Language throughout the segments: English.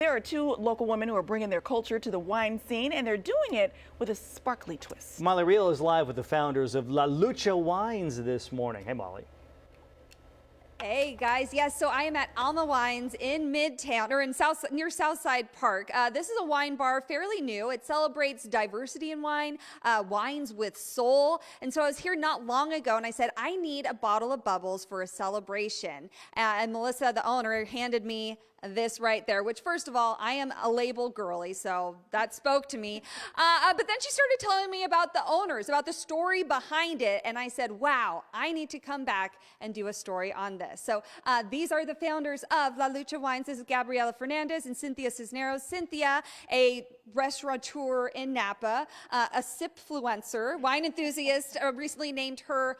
There are two local women who are bringing their culture to the wine scene, and they're doing it with a sparkly twist. Molly Riehl is live with the founders of Lucha Wines this morning. Hey, Molly. Hey guys, yes, so I am at Lucha Wines in Midtown, or in near Southside Park. This is a wine bar, fairly new. It celebrates diversity in wine, wines with soul. And so I was here not long ago and I said, I need a bottle of bubbles for a celebration. And Melissa, the owner, handed me this right there, which first of all, I am a label girly, so that spoke to me. But then she started telling me about the owners, about the story behind it. And I said, wow, I need to come back and do a story on this. So these are the founders of La Lucha Wines. This is Gabriela Fernandez and Cynthia Cisneros. Cynthia, a restaurateur in Napa, a sipfluencer, wine enthusiast, recently named her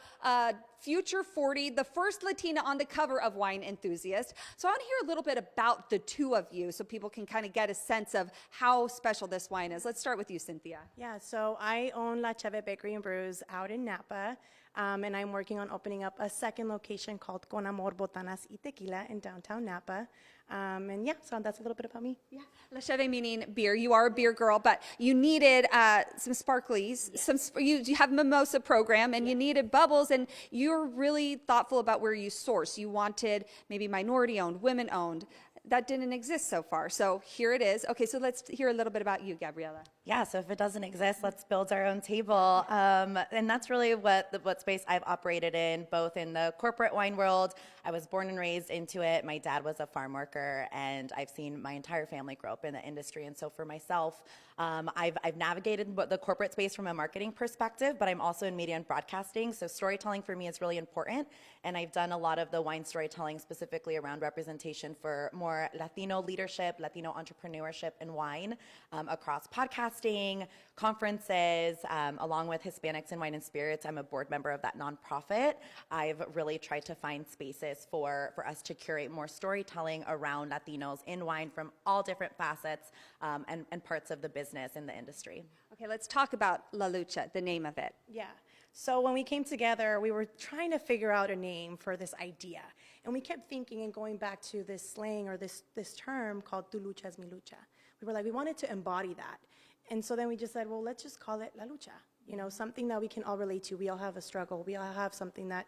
Future 40, the first Latina on the cover of Wine Enthusiast. So I want to hear a little bit about the two of you so people can kind of get a sense of how special this wine is. Let's start with you, Cynthia. Yeah, so I own La Cheve Bakery and Brews out in Napa, and I'm working on opening up a second location called Con Amor Botanas y Tequila in downtown Napa. And yeah, so that's a little bit about me. Yeah, La Cheve meaning beer. You are a beer girl, but you needed some sparklies. Yes. You have mimosa program, and you needed bubbles, and you're really thoughtful about where you source. You wanted maybe minority-owned, women-owned. That didn't exist so far. So here it is. Okay, so let's hear a little bit about you, Gabriela. Yeah, so if it doesn't exist, let's build our own table. And that's really what space I've operated in, both in the corporate wine world. I was born and raised into it. My dad was a farm worker, and I've seen my entire family grow up in the industry. And so for myself, I've navigated the corporate space from a marketing perspective, but I'm also in media and broadcasting. So storytelling for me is really important. And I've done a lot of the wine storytelling specifically around representation for more Latino leadership, Latino entrepreneurship in wine across podcasting, conferences, along with Hispanics in Wine and Spirits. I'm a board member of that nonprofit. I've really tried to find spaces for us to curate more storytelling around Latinos in wine from all different facets and parts of the business in the industry. Okay, let's talk about La Lucha, the name of it. Yeah. So when we came together, we were trying to figure out a name for this idea. And we kept thinking and going back to this slang or this term called Tu lucha es mi lucha. We were like, we wanted to embody that. And so then we just said, well, let's just call it La Lucha. You know, something that we can all relate to. We all have a struggle. We all have something that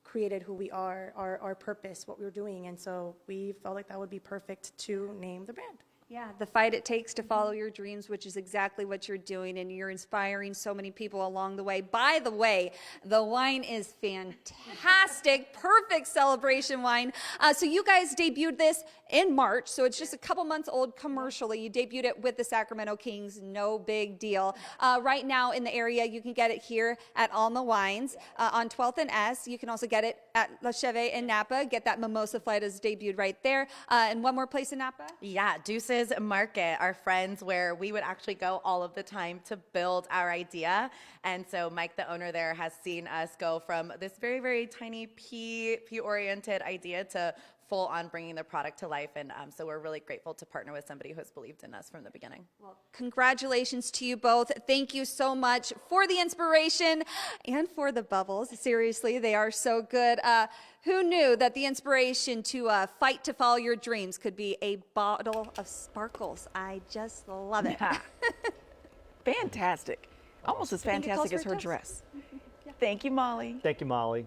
created who we are, our purpose, what we're doing. And so we felt like that would be perfect to name the brand. Yeah, the fight it takes to follow your dreams, which is exactly what you're doing, and you're inspiring so many people along the way. By the way, the wine is fantastic, perfect celebration wine. So you guys debuted this in March, so it's just a couple months old commercially. You debuted it with the Sacramento Kings, no big deal. Right now in the area, you can get it here at Lucha Wines on 12th and S. You can also get it at La Cheve in Napa. Get that mimosa flight is debuted right there. And one more place in Napa? Yeah, Deuces Market, our friends, where we would actually go all of the time to build our idea. And so Mike, the owner there, has seen us go from this very, very tiny pea-oriented idea to full on bringing the product to life. And so we're really grateful to partner with somebody who has believed in us from the beginning. Well, congratulations to you both. Thank you so much for the inspiration and for the bubbles. Seriously, they are so good. Who knew that the inspiration to fight to follow your dreams could be a bottle of sparkles? I just love it. Yeah. Fantastic. Almost as fantastic as her dress. Thank you, Molly. Thank you, Molly.